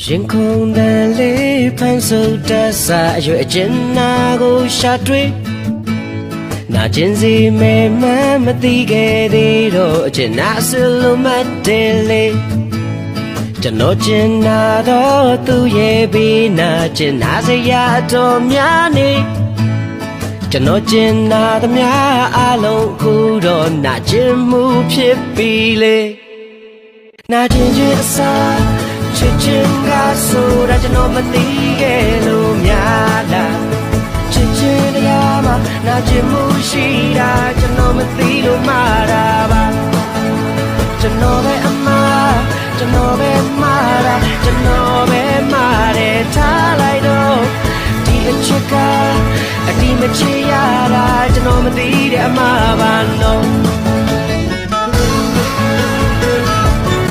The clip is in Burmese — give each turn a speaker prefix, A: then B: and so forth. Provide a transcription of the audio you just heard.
A: ရင်ခုန်တန်လေးဖန်ဆုပ်တတ်စာအရွယ်အကျဉ်းနာကိုရှာတွေ့နာကျင်စီမဲမှန်းမသိခဲ့သေးတော့အကျဉ်းနာဆလိုမှတ်တယ်လေကျွန်တော်ကျင်နာတော့သူရဲ့ဘေးနာကျင်နာစရာတော်များနေကျွန်တော်ကျင်နာသမျှအလုံးခုတော့နာကျင်မှုဖြစ်ပြီလေနာကျင်ခြင်းအစားချစ်ခြင်းကဆိုတာကျွန်တော်မသိခဲ့လို့များလားချစ်ခြင်းတရားမှာနာကျင်မှုရှိတာကျွန်တော်မသိလို့မှားတာပါကျွန်တော်ပဲအမှားကျွန်တော်ပဲမှားတာကျွန်တော်ပဲမှားတယ်ထားလိုက်တော့ဒီအချစ်ကအဒီမချစ်ရတာကျွန်တော်မသိတဲ့အမှားပါတော့